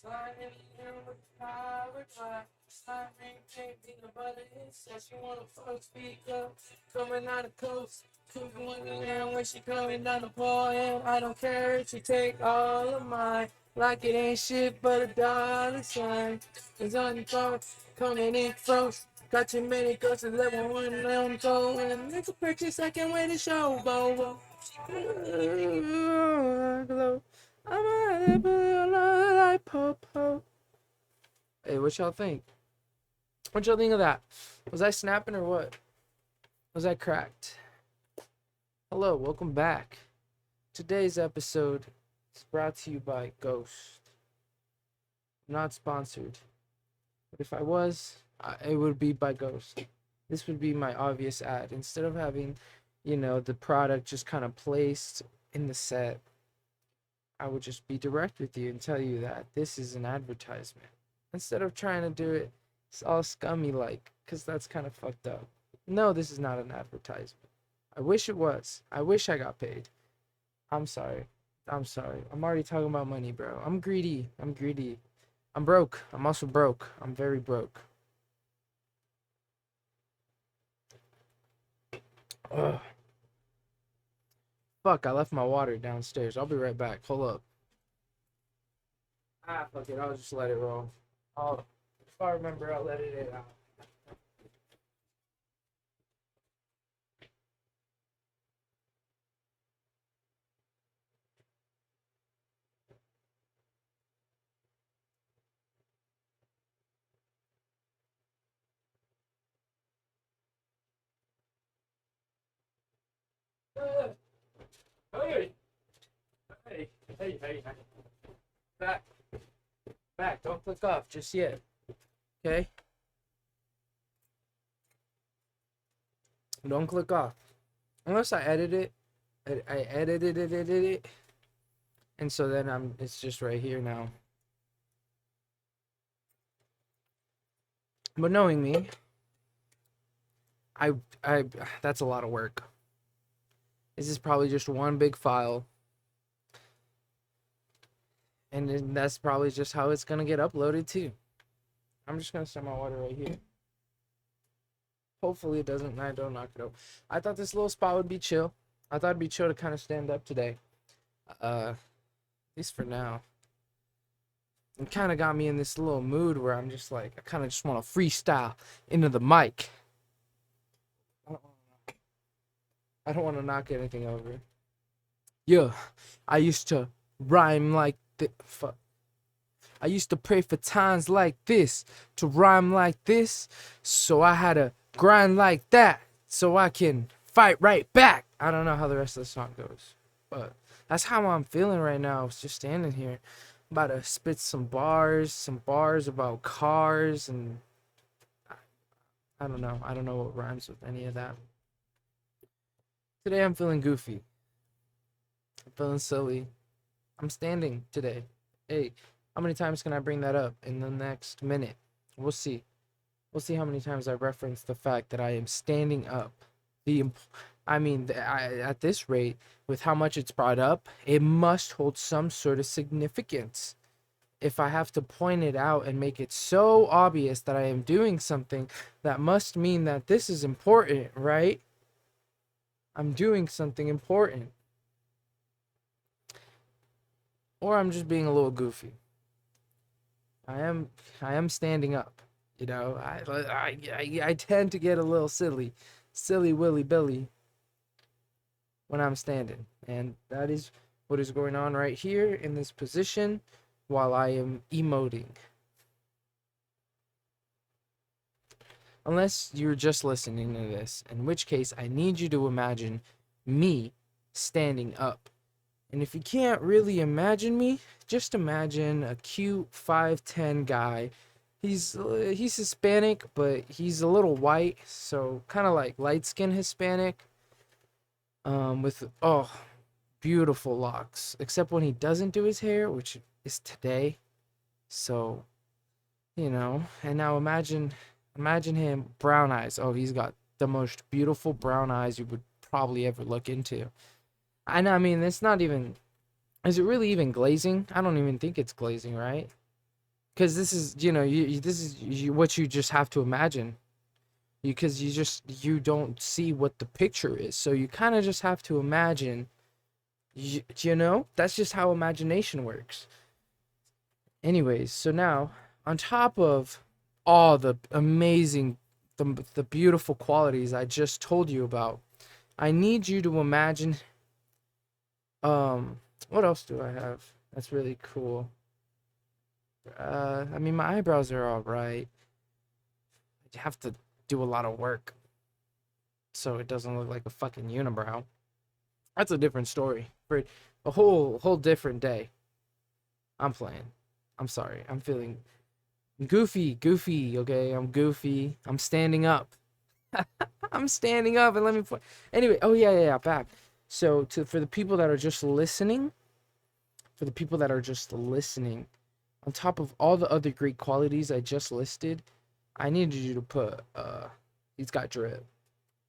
Sliding in with power drive. Sliding peanut butter. Says she wanna fuck speaker. Coming out the coast. Cooking down when she coming down the pole. And I don't care if she take all of mine. Like it ain't shit but a dollar sign. It's on the phone. Coming in froze. Got too many girls to let one on go. And make a purchase I can't wait to show. Bo. Glow. I'm a like Popo. Hey, what y'all think? What y'all think of that? Was I snapping or what? Was I cracked? Hello, welcome back. Today's episode is brought to you by Ghost. Not sponsored. But if I was, it would be by Ghost. This would be my obvious ad. Instead of having, the product just kind of placed in the set, I would just be direct with you and tell you that this is an advertisement. Instead of trying to do it all scummy like, because that's kind of fucked up. No, this is not an advertisement. I wish it was. I wish I got paid. I'm sorry. I'm already talking about money, bro. I'm greedy. I'm broke. I'm also broke. I'm very broke. Ugh. Fuck, I left my water downstairs. I'll be right back. Hold up. Fuck it. I'll just let it roll. If I remember, I'll let it out. Hey, hey. Back. Don't click off just yet. Okay? Don't click off. Unless I edit it. I edited it. And so then it's just right here now. But knowing me, I that's a lot of work. This is probably just one big file. And then that's probably just how it's gonna get uploaded too. I'm just gonna set my water right here. Hopefully it doesn't, I don't knock it over. I thought this little spot would be chill. I thought it'd be chill to kind of stand up today. At least for now. It kind of got me in this little mood where I'm just like, I kind of just want to freestyle into the mic. I don't want to knock anything over. Yeah, I used to rhyme like this. Fuck. I used to pray for times like this, to rhyme like this, so I had to grind like that, so I can fight right back. I don't know how the rest of the song goes, but that's how I'm feeling right now. I was just standing here, about to spit some bars about cars, and I don't know what rhymes with any of that. Today I'm feeling goofy. I'm feeling silly. I'm standing today. Hey, how many times can I bring that up in the next minute? We'll see. We'll see how many times I reference the fact that I am standing up. At this rate, with how much it's brought up, it must hold some sort of significance. If I have to point it out and make it so obvious that I am doing something, that must mean that this is important, right? I'm doing something important. Or I'm just being a little goofy. I am standing up. I tend to get a little silly willy billy when I'm standing, and that is what is going on right here in this position while I am emoting. Unless you're just listening to this, in which case I need you to imagine me standing up. And if you can't really imagine me, just imagine a cute 5'10" guy. He's Hispanic, but he's a little white, so kind of like light-skinned Hispanic. With beautiful locks, except when he doesn't do his hair, which is today. So, and now imagine him, brown eyes. Oh, he's got the most beautiful brown eyes you would probably ever look into. And I mean, it's not even, is it really even glazing? I don't even think it's glazing, right? because this is, this is what you just have to imagine, because you don't see what the picture is, so you kind of just have to imagine. That's just how imagination works. Anyways, so now, on top of all the amazing, the beautiful qualities I just told you about, I need you to imagine, what else do I have that's really cool? I mean, my eyebrows are all right. I have to do a lot of work so it doesn't look like a fucking unibrow. That's a different story for a whole different day. I'm playing. I'm sorry. I'm feeling goofy, okay? I'm goofy. I'm standing up. I'm standing up, and let me point. Anyway, oh yeah, back. So for the people that are just listening, on top of all the other great qualities I just listed, I needed you to put he's got drip.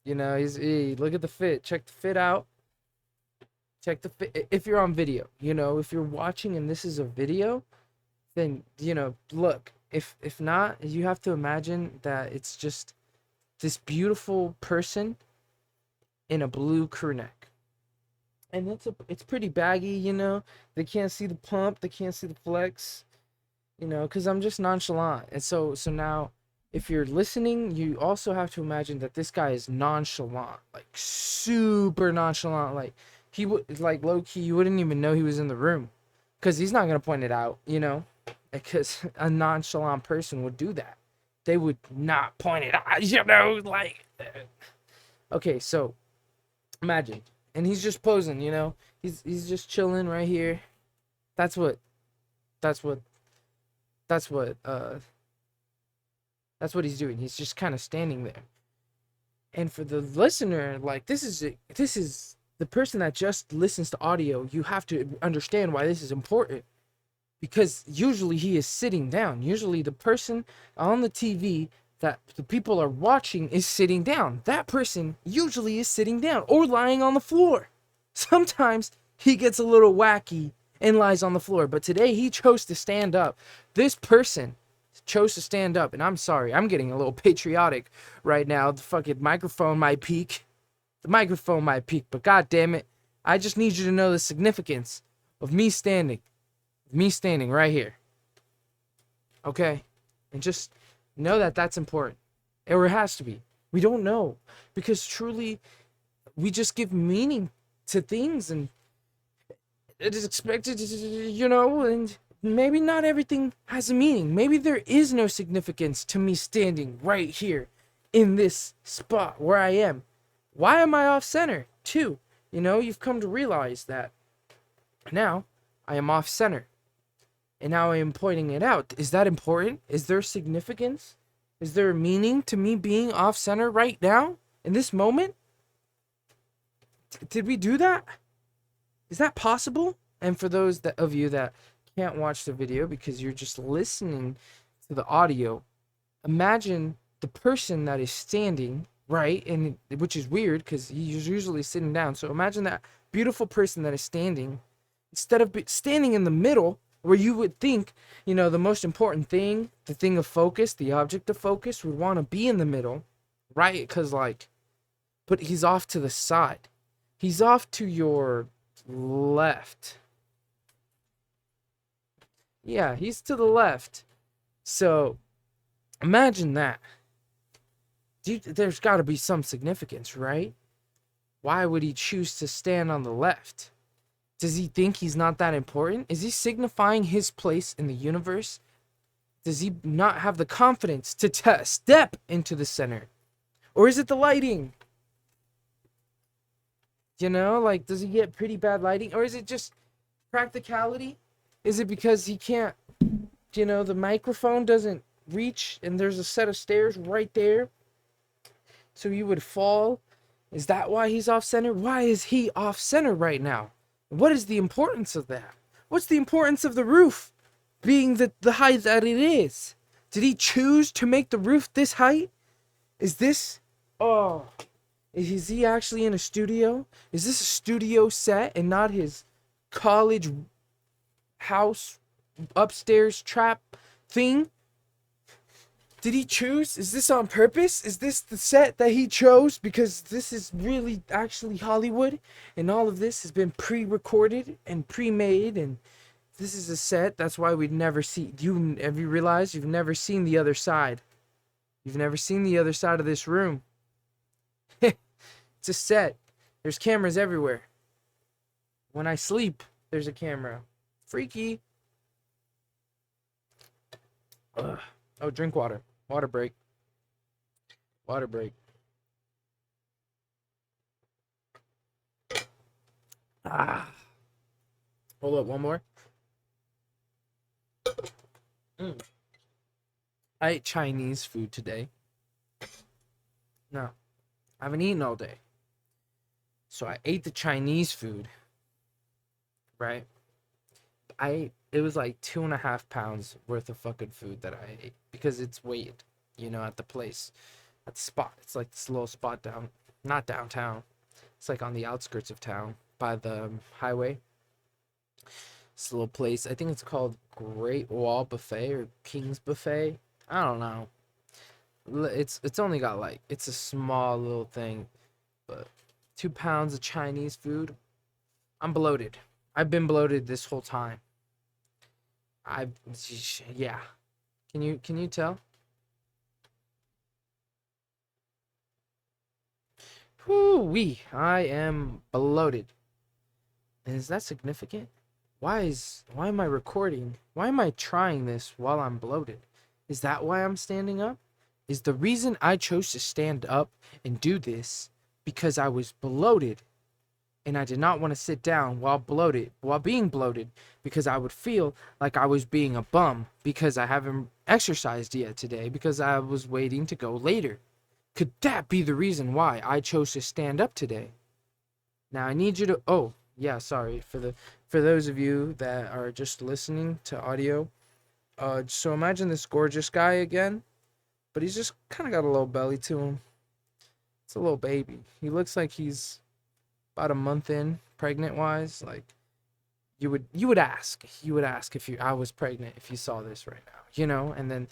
Look at the fit. Check the fit out. Check the fit. If you're on video, if you're watching and this is a video, then look. If not, you have to imagine that it's just this beautiful person in a blue crew neck. And it's pretty baggy, They can't see the pump, they can't see the flex, because I'm just nonchalant. And so now, if you're listening, you also have to imagine that this guy is nonchalant, like super nonchalant. Like he would, like low key, you wouldn't even know he was in the room, because he's not gonna point it out, because a nonchalant person would do that. They would not point it out, like. Okay, so imagine, and he's just posing, he's just chilling right here. That's what he's doing. He's just kind of standing there. And for the listener, like, this is the person that just listens to audio. You have to understand why this is important, because usually he is sitting down. Usually the person on the TV that the people are watching is sitting down. That person usually is sitting down or lying on the floor. Sometimes he gets a little wacky and lies on the floor, but today he chose to stand up. This person chose to stand up, and I'm sorry, I'm getting a little patriotic right now. The fucking microphone might peak. But god damn it, I just need you to know the significance of me standing right here. Okay? And just know that that's important. Or it has to be. We don't know, because truly we just give meaning to things, and it is expected, and maybe not everything has a meaning. Maybe there is no significance to me standing right here in this spot where I am. Why am I off center too? You've come to realize that now I am off center, and now I am pointing it out. Is that important? Is there significance? Is there a meaning to me being off center right now in this moment? Did we do that? Is that possible? And for those of you that can't watch the video because you're just listening to the audio, imagine the person that is standing, right? And which is weird because he's usually sitting down. So imagine that beautiful person that is standing, instead of standing in the middle where you would think, the most important thing, the thing of focus, the object of focus would want to be in the middle, right? Because but he's off to the side. He's off to your left. Yeah, he's to the left. So imagine that. There's got to be some significance, right? Why would he choose to stand on the left? Does he think he's not that important? Is he signifying his place in the universe? Does he not have the confidence to step into the center? Or is it the lighting? Does he get pretty bad lighting? Or is it just practicality? Is it because he can't, the microphone doesn't reach and there's a set of stairs right there, so you would fall? Is that why he's off center? Why is he off center right now? What is the importance of that? What's the importance of the roof being the height that it is? Did he choose to make the roof this height? Is he actually in a studio? Is this a studio set and not his college house upstairs trap thing? Did he choose? Is this on purpose? Is this the set that he chose? Because this is really actually Hollywood, and all of this has been pre-recorded and pre-made, and this is a set. That's why we'd never see you. Have you realized you've never seen the other side? You've never seen the other side of this room. It's a set. There's cameras everywhere. When I sleep, there's a camera. Freaky. Ugh. Oh, drink water. Water break. Water break. Ah. Hold up, one more. I ate Chinese food today. No, I haven't eaten all day. So I ate the Chinese food, right? It was like 2.5 pounds worth of fucking food that I ate because it's weighed, at the place, at the spot. It's like this little spot not downtown. It's like on the outskirts of town by the highway. It's a little place. I think it's called Great Wall Buffet or King's Buffet. I don't know. It's only got it's a small little thing, but 2 pounds of Chinese food. I'm bloated. I've been bloated this whole time. Yeah. Can you tell? Whoo-wee. I am bloated. Is that significant? Why am I recording? Why am I trying this while I'm bloated? Is that why I'm standing up? Is the reason I chose to stand up and do this because I was bloated and I did not want to sit down while being bloated, because I would feel like I was being a bum because I haven't exercised yet today because I was waiting to go later. Could that be the reason why I chose to stand up today? Now I need you to, oh, yeah, sorry for those of you that are just listening to audio. So imagine this gorgeous guy again, but he's just kind of got a little belly to him. It's a little baby. He looks like he's about a month in, pregnant wise. Like you would ask if I was pregnant if you saw this right now, and then,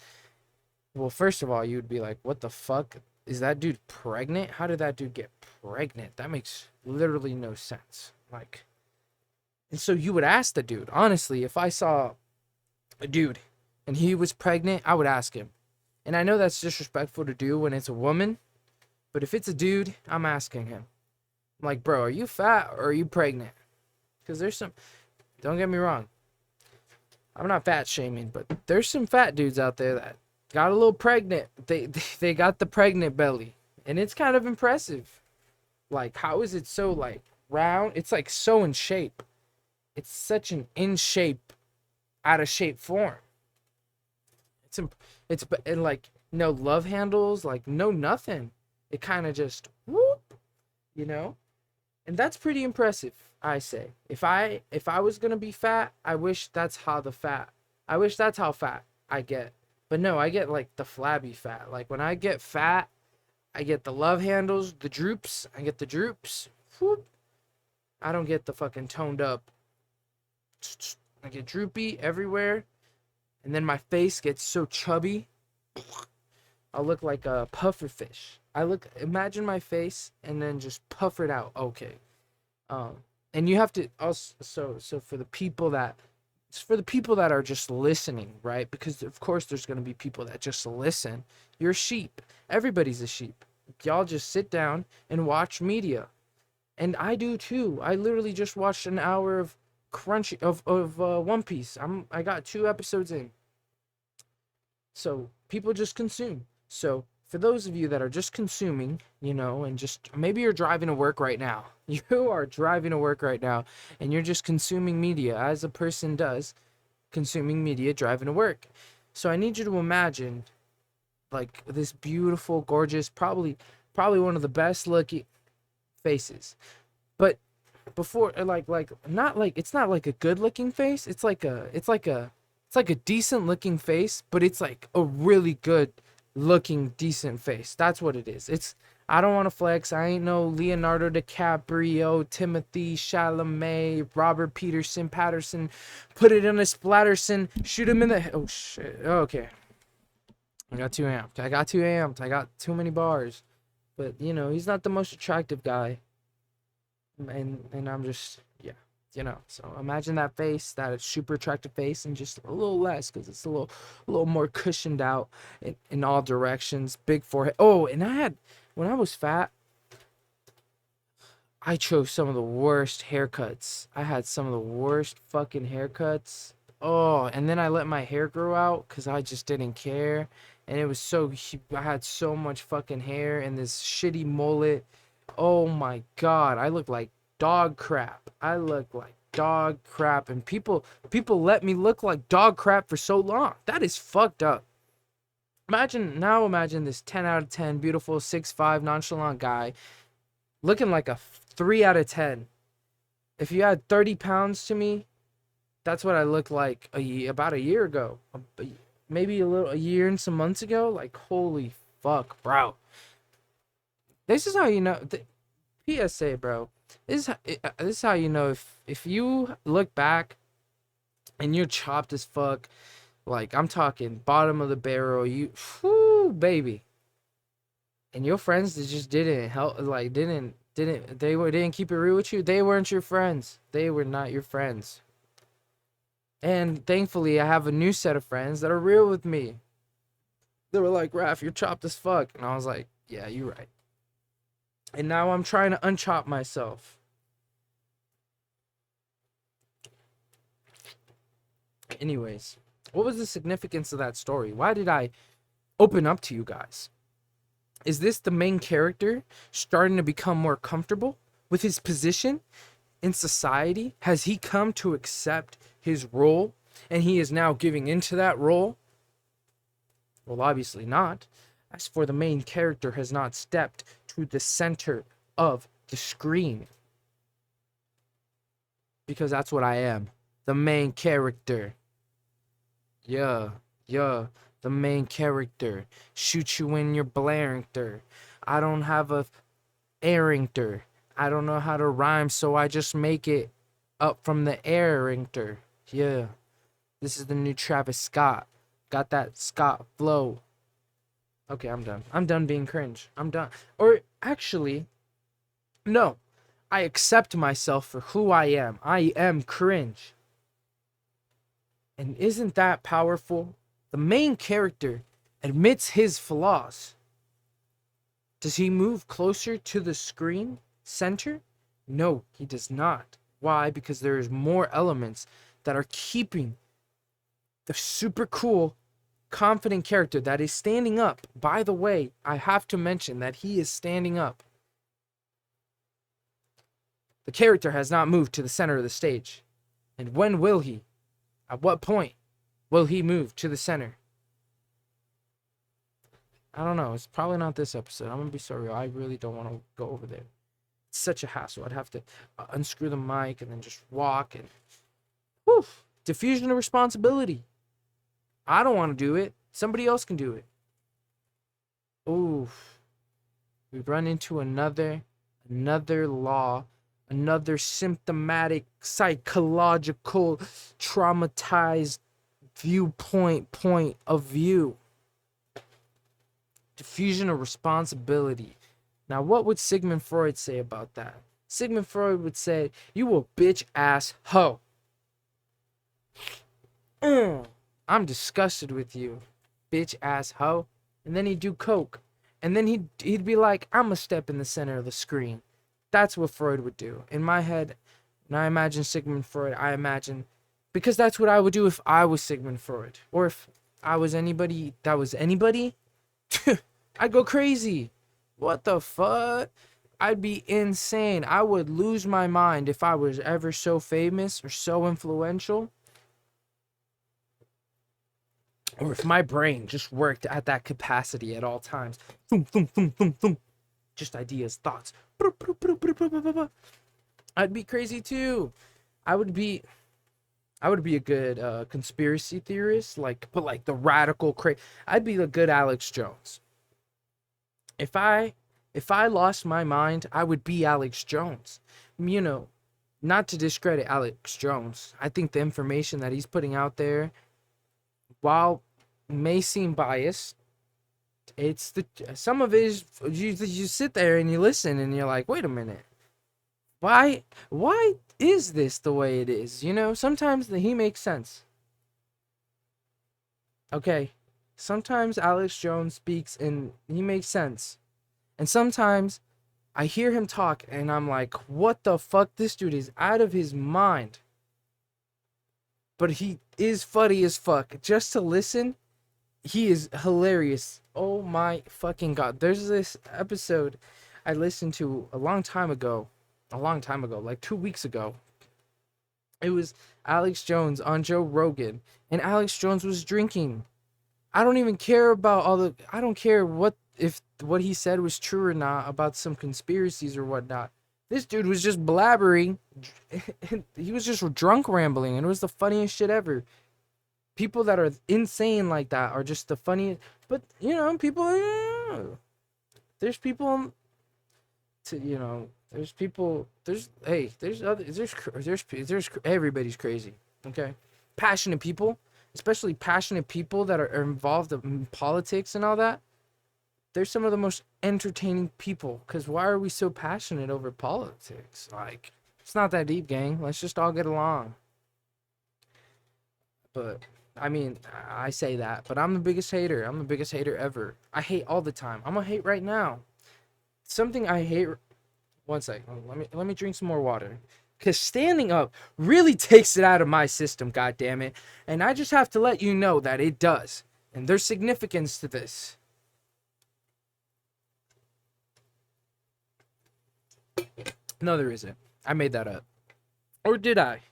well, first of all, you would be like, what the fuck? Is that dude pregnant? How did that dude get pregnant? That makes literally no sense. Like, and so you would ask the dude, honestly, if I saw a dude and he was pregnant, I would ask him. And I know that's disrespectful to do when it's a woman, but if it's a dude, I'm asking him. I'm like, bro, are you fat or are you pregnant? Because don't get me wrong, I'm not fat shaming, but there's some fat dudes out there that got a little pregnant. They got the pregnant belly, and it's kind of impressive. Like, how is it so round? It's so in shape. It's such an in shape, out of shape form. It's no love handles, no nothing. It kind of just whoop, and that's pretty impressive. I say, if I was gonna be fat, I wish that's how fat I get. But no, I get the flabby fat. Like when I get fat, I get the love handles, the droops. I get the droops. Whoop. I don't get the fucking toned up. I get droopy everywhere. And then my face gets so chubby. I'll look like a puffer fish. Imagine my face and then just puffer it out. Okay. And you have to also, so for the people that are just listening, right? Because of course there's going to be people that just listen. You're sheep. Everybody's a sheep. Y'all just sit down and watch media. And I do too. I literally just watched an hour of One Piece. I got 2 episodes in. So people just consume. So for those of you that are just consuming, and just maybe you're driving to work right now. You are driving to work right now and you're just consuming media as a person does, consuming media driving to work. So I need you to imagine this beautiful, gorgeous, probably one of the best looking faces. But before it's not like a good looking face. It's like a decent looking face, but it's like a really good looking decent face. That's what it is. It's I don't want to flex. I ain't no Leonardo DiCaprio, Timothy Chalamet, Robert Patterson. Put it in a Splatterson. Shoot him in the. Oh shit. Okay. I got too amped. I got too many bars. But you know, he's not the most attractive guy. And I'm just, yeah, you know. So imagine that face, that super attractive face, and just a little less, because it's a little more cushioned out in all directions. Big forehead. Oh, and when I was fat, I chose some of the worst haircuts. I had some of the worst fucking haircuts. Oh, and then I let my hair grow out because I just didn't care. And it was I had so much fucking hair and this shitty mullet. Oh my God, I look like dog crap. I look like dog crap. And people let me look like dog crap for so long. That is fucked up. Imagine this 10 out of 10 beautiful 6'5" nonchalant guy looking like a 3 out of 10. If you add 30 pounds to me, that's what I looked like about a year ago. Maybe a year and some months ago. Like, holy fuck, bro. This is how you know. PSA, bro. This is how you know if you look back and you're chopped as fuck. Like, I'm talking bottom of the barrel. Whoo, baby. And your friends that just didn't help, like, didn't keep it real with you. They weren't your friends. They were not your friends. And thankfully, I have a new set of friends that are real with me. They were like, Raph, you're chopped as fuck. And I was like, yeah, you're right. And now I'm trying to unchop myself. Anyways, what was the significance of that story? Why did I open up to you guys? Is this the main character starting to become more comfortable with his position in society? Has he come to accept his role and he is now giving into that role? Well, obviously not. As for the main character has not stepped to the center of the screen. Because that's what I am. The main character. Yeah. The main character. Shoot you in your blaringter. I don't have a airingter. I don't know how to rhyme, so I just make it up from the airingter. Yeah. This is the new Travis Scott. Got that Scott flow. Okay, I'm done. I'm done being cringe. I'm done. Or actually, no. I accept myself for who I am. I am cringe. And isn't that powerful? The main character admits his flaws. Does he move closer to the screen center? No, he does not. Why? Because there's more elements that are keeping the super cool, confident character that is standing up. By the way, I have to mention that he is standing up. The character has not moved to the center of the stage. And when will he? At what point will he move to the center? I don't know. It's probably not this episode. I'm going to be so real. I really don't want to go over there. It's such a hassle. I'd have to unscrew the mic and then just walk and... Whew. Diffusion of responsibility. I don't want to do it. Somebody else can do it. Ooh. We run into another law, another symptomatic, psychological, traumatized point of view. Diffusion of responsibility. Now, what would Sigmund Freud say about that? Sigmund Freud would say, you a bitch ass hoe. I'm disgusted with you, bitch ass hoe. And then he'd do coke. And then he'd be like, I'm a step in the center of the screen. That's what Freud would do. In my head, when I imagine Sigmund Freud, I imagine, because that's what I would do if I was Sigmund Freud. Or if I was anybody that was anybody, I'd go crazy. What the fuck? I'd be insane. I would lose my mind if I was ever so famous or so influential. Or if my brain just worked at that capacity at all times. Thum, thum, thum, thum, thum. Just ideas, thoughts. I'd be crazy too. I would be a good conspiracy theorist, but like the radical I'd be a good Alex Jones. If I If I lost my mind, I would be Alex Jones. You know, not to discredit Alex Jones. I think the information that he's putting out there, while may seem biased, it's the some of it is you sit there and you listen and you're like, wait a minute, why is this the way it is? You know, sometimes he makes sense. Okay, sometimes Alex Jones speaks and he makes sense, and sometimes I hear him talk and I'm like, what the fuck? This dude is out of his mind. But he is funny as fuck. Just to listen, he is hilarious. Oh my fucking god. There's this episode I listened to a long time ago, like 2 weeks ago. It was Alex Jones on Joe Rogan, and Alex Jones was drinking. I don't even care about I don't care if what he said was true or not about some conspiracies or whatnot. This dude was just blabbering. He was just drunk rambling, and it was the funniest shit ever. People that are insane like that are just the funniest. But you know, there's people to there's people. There's everybody's crazy. Okay, passionate people, especially passionate people that are involved in politics and all that. They're some of the most entertaining people. Because why are we so passionate over politics? Like, it's not that deep, gang. Let's just all get along. But, I mean, I say that. But I'm the biggest hater. I'm the biggest hater ever. I hate all the time. I'm going to hate right now. Something I hate... One second. Let me drink some more water. Because standing up really takes it out of my system, goddammit. And I just have to let you know that it does. And there's significance to this. No, there isn't. I made that up. Or did I?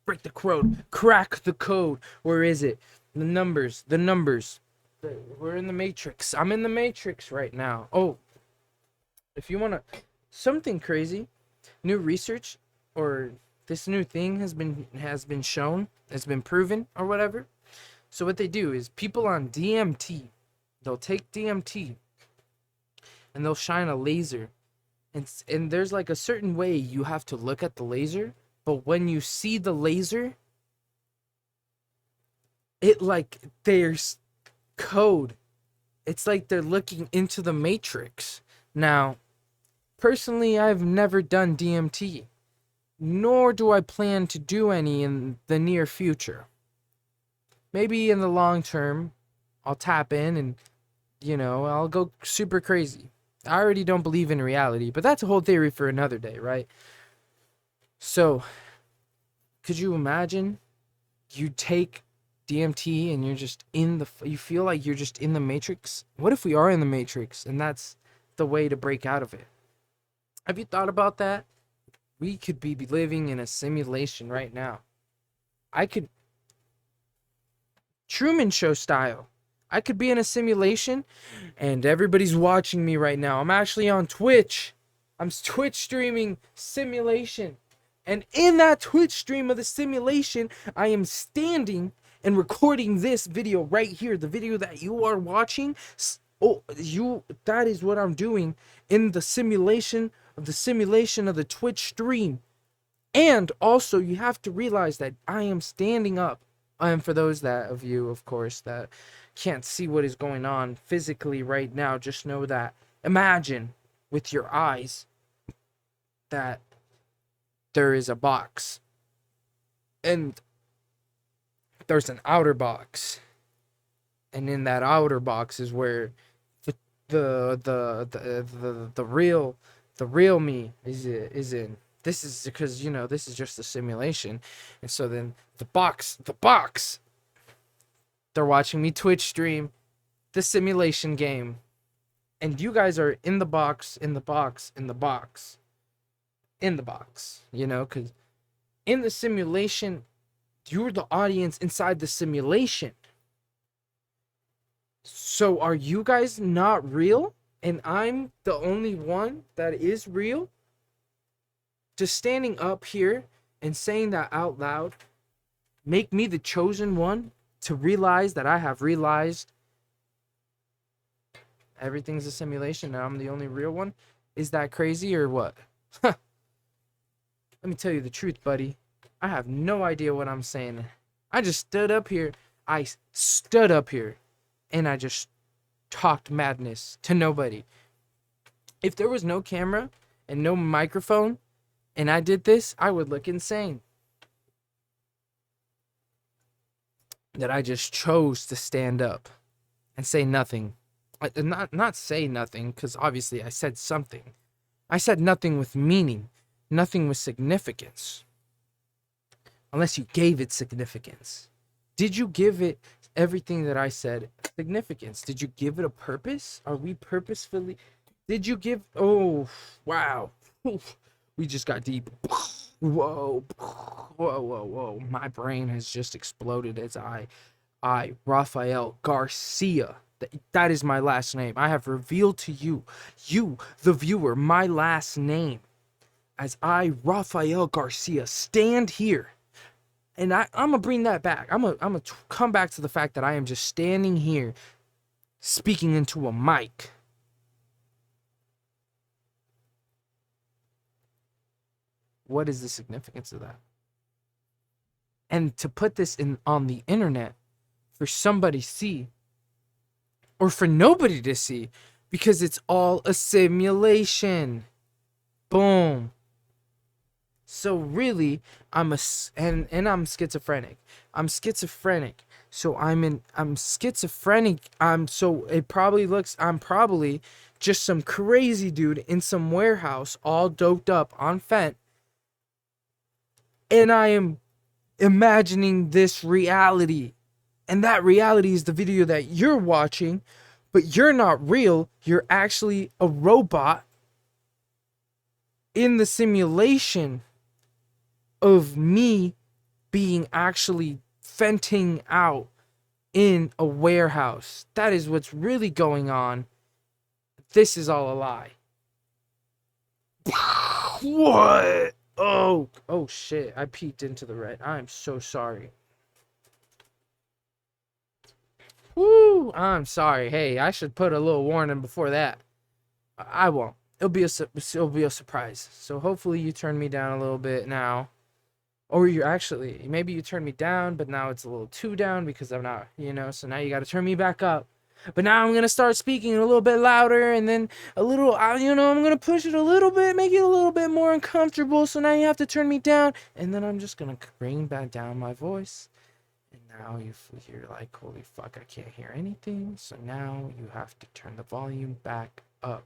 Break the code. Crack the code. Where is it? The numbers. We're in the Matrix. I'm in the Matrix right now. Oh, if you want to... Something crazy. New research or this new thing has been shown. Has been proven or whatever. So what they do is people on DMT, they'll take DMT and they'll shine a laser. And there's like a certain way you have to look at the laser, but when you see the laser, it like there's code. It's like they're looking into the Matrix. Now, personally, I've never done DMT, nor do I plan to do any in the near future. Maybe in the long term, I'll tap in and, I'll go super crazy. I already don't believe in reality, but that's a whole theory for another day, right? So, could you imagine you take DMT and you're just you feel like you're just in the Matrix? What if we are in the Matrix and that's the way to break out of it? Have you thought about that? We could be living in a simulation right now. Truman Show style. I could be in a simulation and everybody's watching me right now. I'm actually on Twitch. I'm Twitch streaming simulation. And in that Twitch stream of the simulation, I am standing and recording this video right here. The video that you are watching. That is what I'm doing in the simulation of the Twitch stream. And also you have to realize that I am standing up. And for those of you, of course, that can't see what is going on physically right now, just know that, imagine with your eyes that there is a box. And there's an outer box. And in that outer box is where the real me is in. This is because, this is just a simulation. And so then the box, they're watching me Twitch stream the simulation game. And you guys are in the box, because in the simulation, you're the audience inside the simulation. So are you guys not real? And I'm the only one that is real? Just standing up here and saying that out loud make me the chosen one to realize that I have realized Everything's a simulation and I'm the only real one? Is that crazy or what? Let me tell you the truth, buddy. I have no idea what I'm saying. I just stood up here. I stood up here and I just talked madness to nobody. If there was no camera and no microphone and I did this, I would look insane. That I just chose to stand up and say nothing. Not say nothing, because obviously I said something. I said nothing with meaning, nothing with significance. Unless you gave it significance. Did you give it everything that I said significance? Did you give it a purpose? Are we purposefully? Did you give? Oh, wow. We just got deep. Whoa, whoa, whoa, whoa. My brain has just exploded as Rafael Garcia. That is my last name. I have revealed to you, the viewer, my last name. As Rafael Garcia, stand here. And I'm going to bring that back. I'm going to come back to the fact that I am just standing here speaking into a mic. What is the significance of that? And to put this on the internet for somebody to see, or for nobody to see, because it's all a simulation. Boom. So really, I'm schizophrenic. I'm schizophrenic. So I'm schizophrenic. It probably looks, I'm probably just some crazy dude in some warehouse all doped up on fent. And I am imagining this reality. And that reality is the video that you're watching, but you're not real. You're actually a robot in the simulation of me being actually fenting out in a warehouse. That is what's really going on. This is all a lie. What? Oh shit. I peeked into the red. I'm so sorry. Woo, I'm sorry. Hey, I should put a little warning before that. I won't. It'll be a surprise. So hopefully you turn me down a little bit now. Or maybe you turn me down, but now it's a little too down because I'm not, so now you got to turn me back up. But now I'm going to start speaking a little bit louder and then a little, I'm going to push it a little bit, make it a little bit more uncomfortable. So now you have to turn me down. And then I'm just going to bring back down my voice. And now you're like, holy fuck, I can't hear anything. So now you have to turn the volume back up.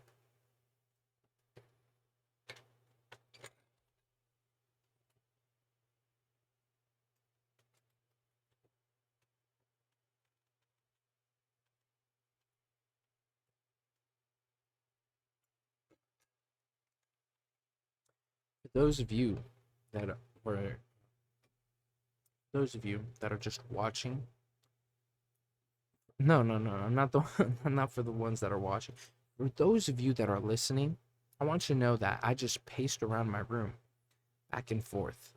Those of you that are just watching. No, I'm not I'm not for the ones that are watching. For those of you that are listening, I want you to know that I just paced around my room back and forth.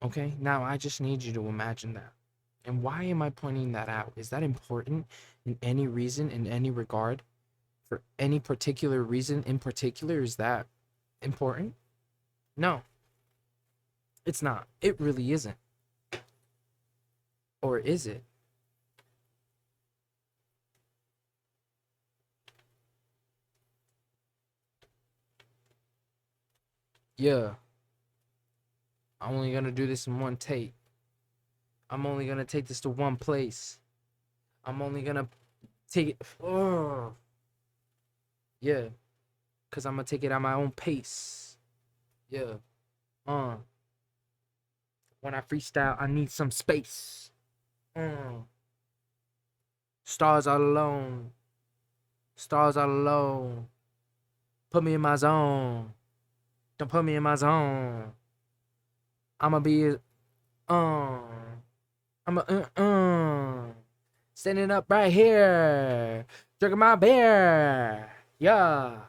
Okay? Now I just need you to imagine that. And why am I pointing that out? Is that important in any reason, in any regard? For any particular reason in particular, is that important? No, it's not. It really isn't. Or is it? Yeah. I'm only gonna do this in one take. I'm only gonna take this to one place. I'm only gonna take it. Oh. Yeah. Cause I'm gonna take it at my own pace. Yeah. When I freestyle, I need some space. Stars all alone. Stars all alone. Put me in my zone. Don't put me in my zone. I'ma be standing up right here. Drinking my beer. Yeah.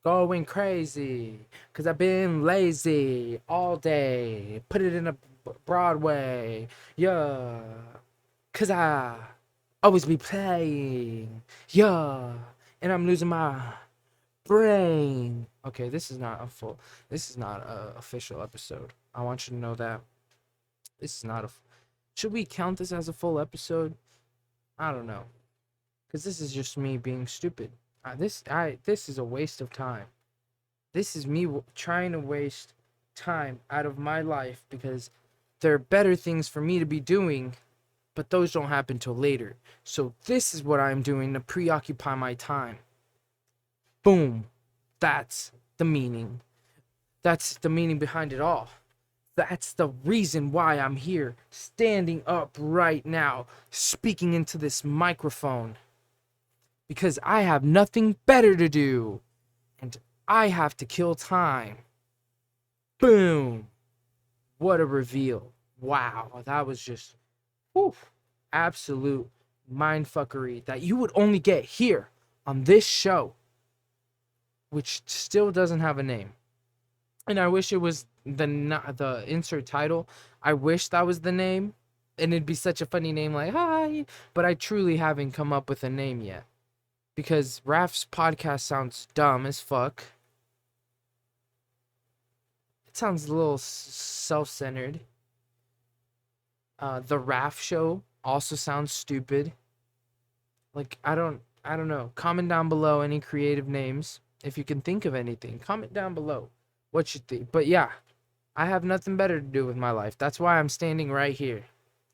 Going crazy. Cause I've been lazy all day. Put it in a Broadway. Yeah. Cause always be playing. Yeah. And I'm losing my brain. Okay, this is not a official episode. I want you to know that. This is not a, should we count this as a full episode? I don't know. Because this is just me being stupid. This is a waste of time. This is me trying to waste time out of my life because there are better things for me to be doing, but those don't happen till later. So this is what I'm doing to preoccupy my time. Boom. That's the meaning. That's the meaning behind it all. That's the reason why I'm here, standing up right now, speaking into this microphone. Because I have nothing better to do. And I have to kill time. Boom. What a reveal. Wow. That was just absolute mindfuckery that you would only get here on this show, which still doesn't have a name. And I wish it was the insert title. I wish that was the name. And it'd be such a funny name like, hi. But I truly haven't come up with a name yet. Because Raf's podcast sounds dumb as fuck. It sounds a little self-centered. The Raf Show also sounds stupid. Like, I don't know. Comment down below any creative names. If you can think of anything, comment down below what you think. But yeah, I have nothing better to do with my life. That's why I'm standing right here.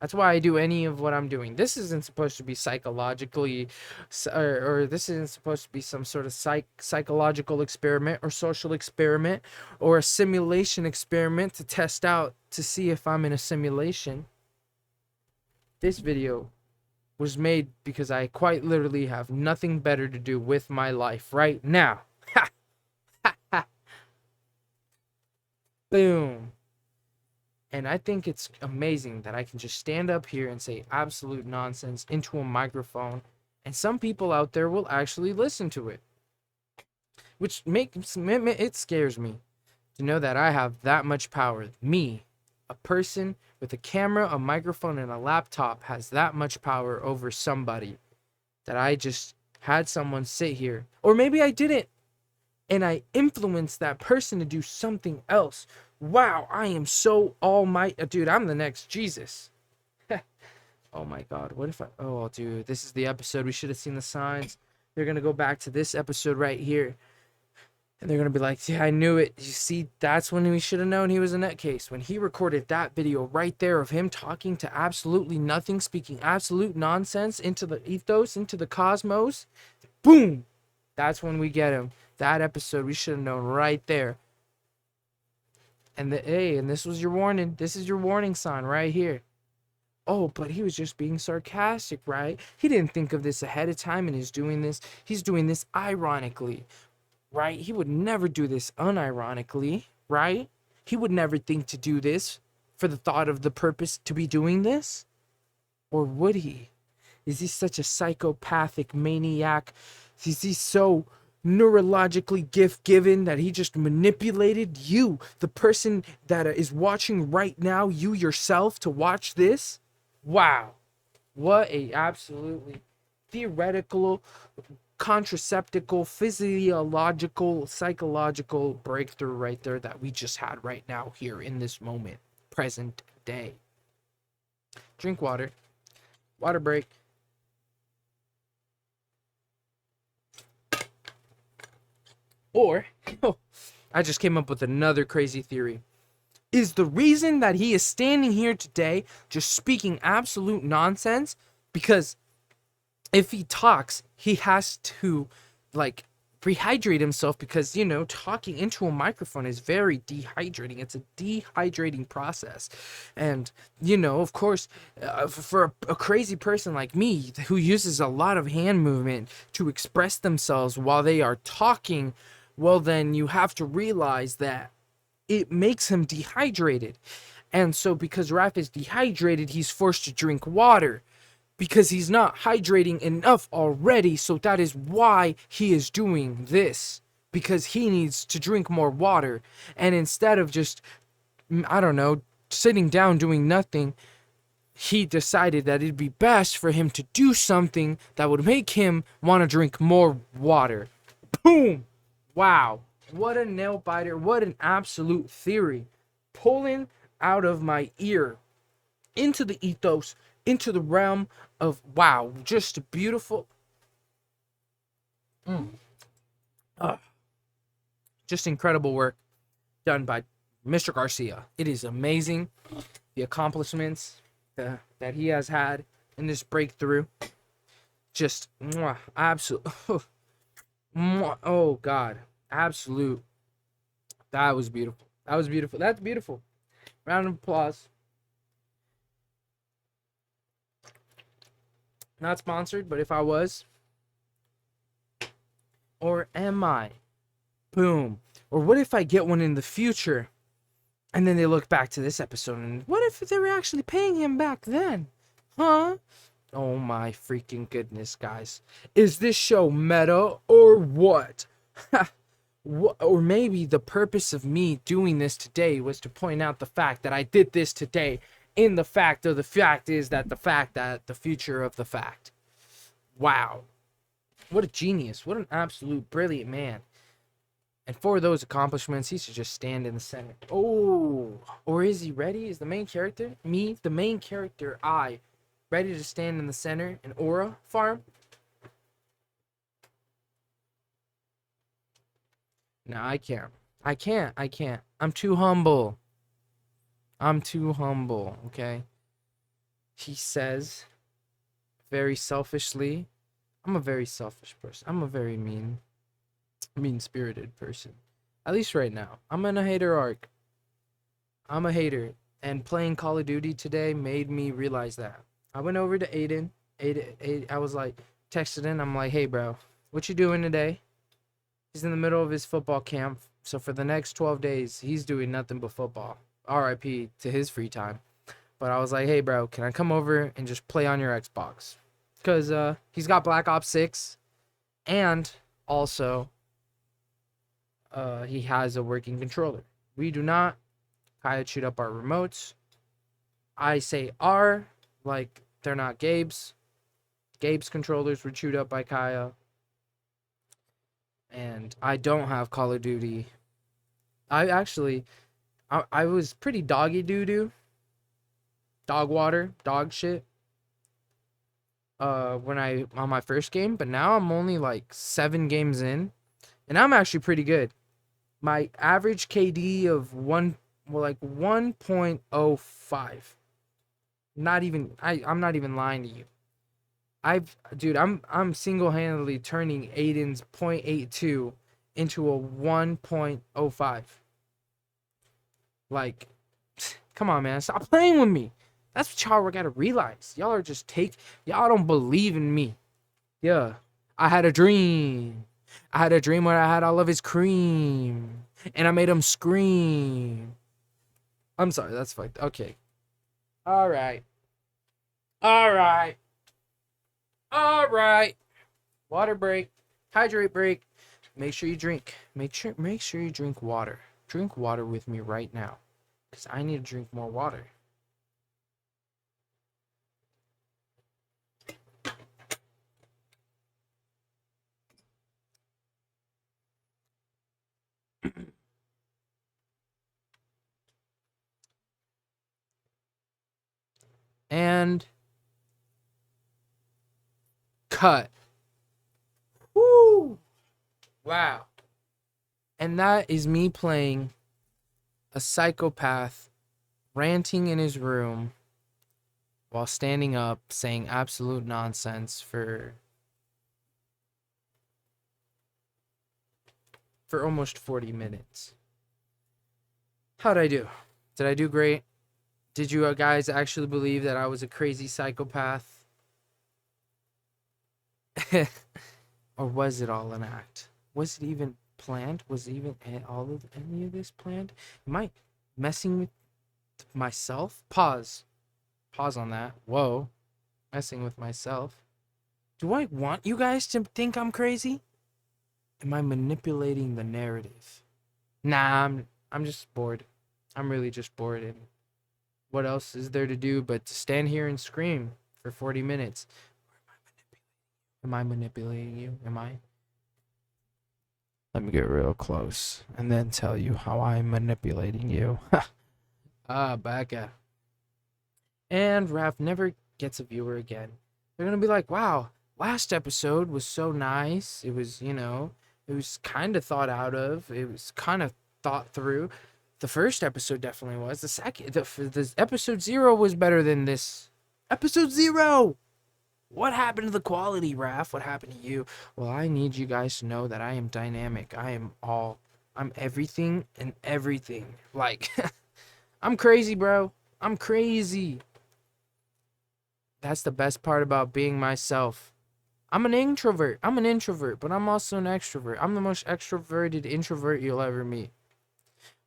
That's why I do any of what I'm doing. This isn't supposed to be psychologically, or this isn't supposed to be some sort of psychological experiment or social experiment or a simulation experiment to test out to see if I'm in a simulation. This video was made because I quite literally have nothing better to do with my life right now. Ha! Ha! Ha! Boom. And I think it's amazing that I can just stand up here and say absolute nonsense into a microphone, and some people out there will actually listen to it. Which it scares me to know that I have that much power. Me, a person with a camera, a microphone, and a laptop has that much power over somebody, that I just had someone sit here. Or maybe I didn't, and I influenced that person to do something else. Wow, I am so almighty. Dude, I'm the next Jesus. Oh my God, what if oh dude, this is the episode. We should have seen the signs. They're gonna go back to this episode right here, and they're gonna be like, yeah, I knew it. You see, that's when we should have known he was a nutcase. When he recorded that video right there of him talking to absolutely nothing, speaking absolute nonsense into the ethos, into the cosmos. Boom! That's when we get him. That episode we should have known right there. And and this was your warning. This is your warning sign right here. Oh, but he was just being sarcastic, right? He didn't think of this ahead of time, and he's doing this ironically, right? He would never do this unironically, right? He would never think to do this for the thought of the purpose to be doing this. Or would he? Is he such a psychopathic maniac? Is he so neurologically gift-given that he just manipulated you, the person that is watching right now, you yourself, to watch this? Wow, what a absolutely theoretical, contraceptical, physiological, psychological breakthrough right there that we just had right now here in this moment, present day. Drink water. Water break. Or, I just came up with another crazy theory. Is the reason that he is standing here today just speaking absolute nonsense because if he talks, he has to, like, rehydrate himself because, you know, talking into a microphone is very dehydrating. It's a dehydrating process. And, you know, of course, for a crazy person like me who uses a lot of hand movement to express themselves while they are talking, well, then you have to realize that it makes him dehydrated. And so because Raf is dehydrated, he's forced to drink water because he's not hydrating enough already. So that is why he is doing this, because he needs to drink more water. And instead of just, I don't know, sitting down doing nothing, he decided that it'd be best for him to do something that would make him want to drink more water. Boom! Wow. What a nail biter. What an absolute theory. Pulling out of my ear into the ethos, into the realm of, wow, just beautiful. Just incredible work done by Mr. Garcia. It is amazing, the accomplishments that he has had in this breakthrough. Just absolute. Oh God, absolute. That was beautiful. That was beautiful. That's beautiful. Round of applause. Not sponsored, but if I was, or am I? Boom. Or what if I get one in the future, and then they look back to this episode, and what if they were actually paying him back then? Huh? Oh my freaking goodness, guys. Is this show meta or what? Or maybe the purpose of me doing this today was to point out the fact that I did this today, in the fact of the fact is that the fact that the future of the fact. Wow. What a genius. What an absolute brilliant man. And for those accomplishments, he should just stand in the center. Oh, or is he ready? Is the main character, me, the main character, I, ready to stand in the center in Aura Farm? No, I can't. I can't. I'm too humble. Okay? He says, very selfishly, I'm a very selfish person. I'm a very mean-spirited person. At least right now. I'm in a hater arc. I'm a hater. And playing Call of Duty today made me realize that. I went over to Aiden. I was like, texted in. I'm like, hey, bro, what you doing today? He's in the middle of his football camp. So for the next 12 days, he's doing nothing but football. RIP to his free time. But I was like, hey, bro, can I come over and just play on your Xbox? Because he's got Black Ops 6. And also, he has a working controller. We do not. Kaya chewed up our remotes. I say our, like they're not Gabe's. Gabe's controllers were chewed up by Kaya. And I don't have Call of Duty. I was pretty doggy doo-doo. Dog water, dog shit. On my first game, but now I'm only like 7 games in. And I'm actually pretty good. My average KD of 1.05. Not even I'm not even lying to you. I'm single-handedly turning Aiden's 0.82 into a 1.05. Like, come on, man, stop playing with me. That's what y'all gotta realize. Y'all don't believe in me. Yeah, I had a dream. I had a dream where I had all of his cream. And I made him scream. I'm sorry, that's fucked. Okay. Alright. Water break. Hydrate break. Make sure you drink. Make sure you drink water. Drink water with me right now. Because I need to drink more water. And cut. Woo! Wow. And that is me playing a psychopath ranting in his room while standing up saying absolute nonsense for almost 40 minutes. How'd I do? Did I do great? Did you guys actually believe that I was a crazy psychopath? Or was it all an act? Was it even planned? Was even any of this planned? Am I messing with myself? Pause on that. Whoa. Messing with myself. Do I want you guys to think I'm crazy? Am I manipulating the narrative? Nah, I'm just bored. I'm really just bored, and What else is there to do but to stand here and scream for 40 minutes? Am I manipulating you? Am I? Let me get real close and then tell you how I'm manipulating you. Becca. And Raph never gets a viewer again. They're gonna be like, wow, last episode was so nice. It was, it was kind of thought out of. It was kind of thought through. The first episode definitely was. The episode 0 was better than this. Episode 0! What happened to the quality, Raph? What happened to you? Well, I need you guys to know that I am dynamic. I'm everything and everything. Like, I'm crazy, bro. I'm crazy. That's the best part about being myself. I'm an introvert, but I'm also an extrovert. I'm the most extroverted introvert you'll ever meet.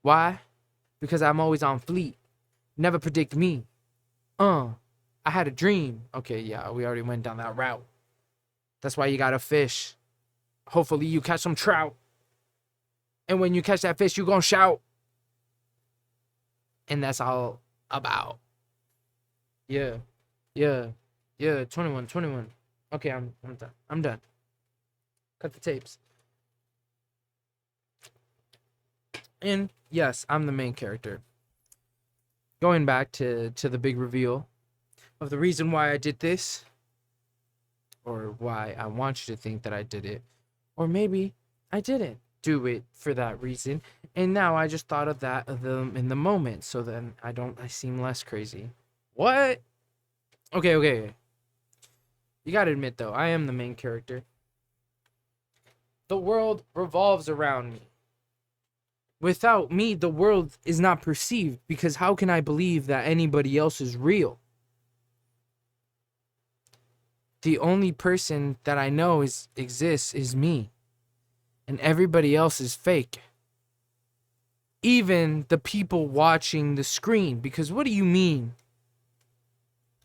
Why? Because I'm always on fleet. Never predict me. I had a dream. Okay, yeah, we already went down that route. That's why you gotta fish. Hopefully you catch some trout. And when you catch that fish, you gonna shout. And that's all about. Yeah. 21. Okay, I'm done. Cut the tapes. And yes, I'm the main character. Going back to the big reveal of the reason why I did this, or why I want you to think that I did it, or maybe I didn't do it for that reason, and now I just thought of that in the moment, so then I seem less crazy. What? Okay. You gotta admit though, I am the main character. The world revolves around me. Without me, the world is not perceived, because how can I believe that anybody else is real? The only person that I know exists is me. And everybody else is fake. Even the people watching the screen. Because what do you mean?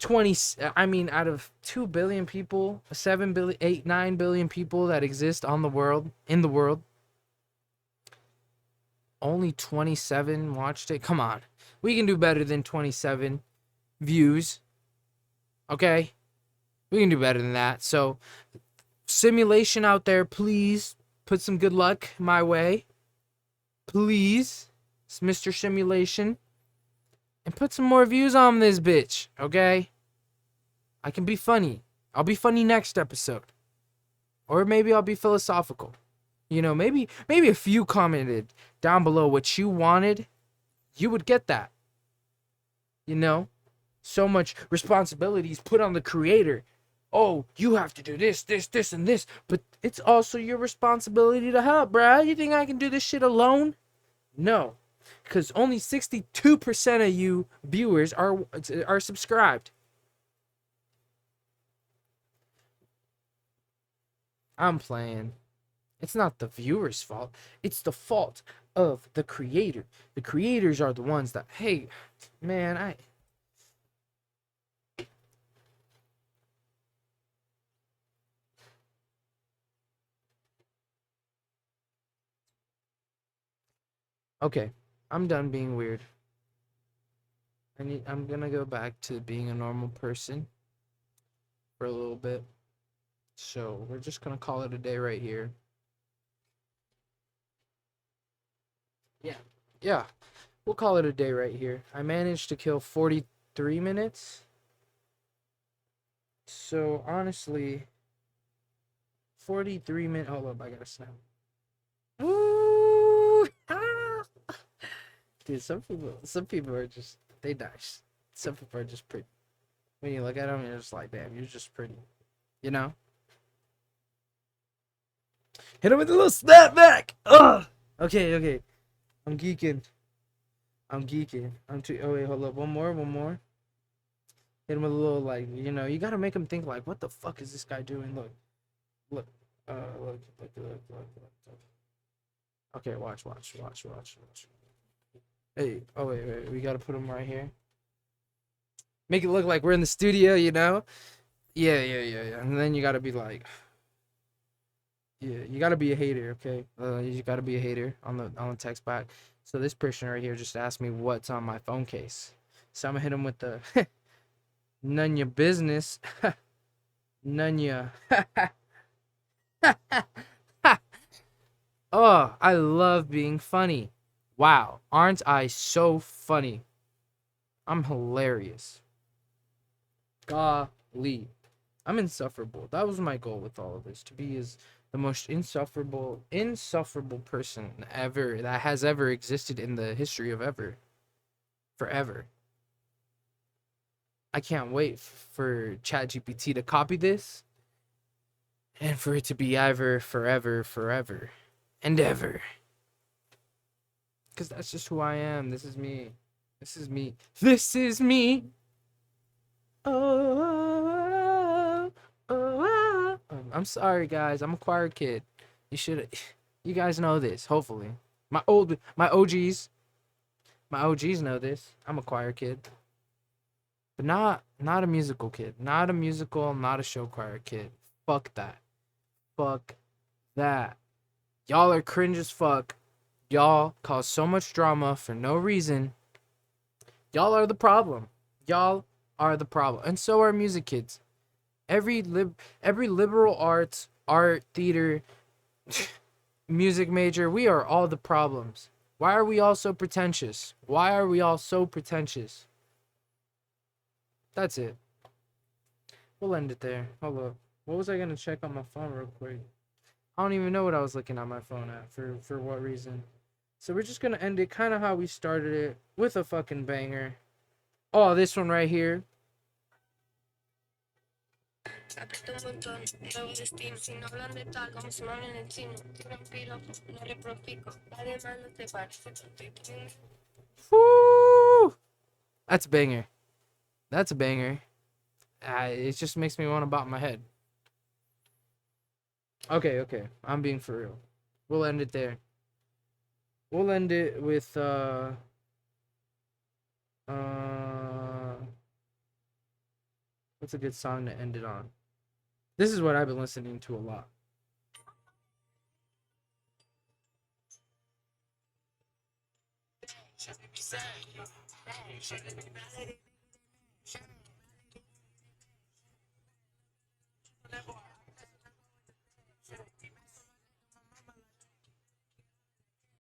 Out of 2 billion people, 7 billion, 8, 9 billion people that exist in the world, only 27 watched it? Come on. We can do better than 27 views. Okay? We can do better than that. So, simulation out there, please put some good luck my way. Please. It's Mr. Simulation. And put some more views on this bitch, okay? I can be funny. I'll be funny next episode. Or maybe I'll be philosophical. Maybe if you commented down below what you wanted, you would get that. So much responsibilities put on the creator. Oh, you have to do this, and this. But it's also your responsibility to help, bruh. You think I can do this shit alone? No. Because only 62% of you viewers are subscribed. I'm playing. It's not the viewer's fault. It's the fault of the creator. The creators are the ones that, hey, man, Okay, I'm done being weird. I'm gonna go back to being a normal person for a little bit. So we're just gonna call it a day right here. Yeah, we'll call it a day right here. I managed to kill 43 minutes. So honestly, 43 minutes. Hold up, I gotta snap. Woo! Dude, some people are just, they nice. Some people are just pretty. When you look at them, you're just like, damn, you're just pretty. You know? Hit him with a little snapback. Ugh. Okay. I'm geeking. Oh wait, hold up. One more. Hit him with a little, like, you gotta make him think like, what the fuck is this guy doing? Look. Look. Okay, watch. Hey, oh wait. We gotta put him right here. Make it look like we're in the studio, Yeah. And then you gotta be like, yeah, you gotta be a hater, okay? You gotta be a hater on the text back. So this person right here just asked me what's on my phone case. So I'm gonna hit him with the none your business. None your. Oh, I love being funny. Wow, aren't I so funny? I'm hilarious. Golly. I'm insufferable. That was my goal with all of this, to be as the most insufferable person ever that has ever existed in the history of ever. Forever. I can't wait for ChatGPT to copy this and for it to be ever, forever, and ever. Because that's just who I am. This is me. This is me. This is me. Oh, I'm sorry, guys. I'm a choir kid. You guys know this. Hopefully, my OGs know this. I'm a choir kid, but not a musical kid. Not a musical. Not a show choir kid. Fuck that. Fuck that. Y'all are cringe as fuck. Y'all cause so much drama for no reason. Y'all are the problem. Y'all are the problem, and so are music kids. Every liberal arts, art, theater, music major, we are all the problems. Why are we all so pretentious? Why are we all so pretentious? That's it. We'll end it there. Hold up. What was I gonna check on my phone real quick? I don't even know what I was looking at my phone at for what reason. So we're just gonna end it kind of how we started it, with a fucking banger. Oh, this one right here. Aprieto un montón, nuevo destino. Si no hablan de tal como si me hablan en chino. Tiro un piropo, no reprofico. Además, no te parece contigo. Woo! That's a banger. That's a banger. It just makes me want to bop my head. Okay. I'm being for real. We'll end it there. We'll end it with what's a good song to end it on? This is what I've been listening to a lot.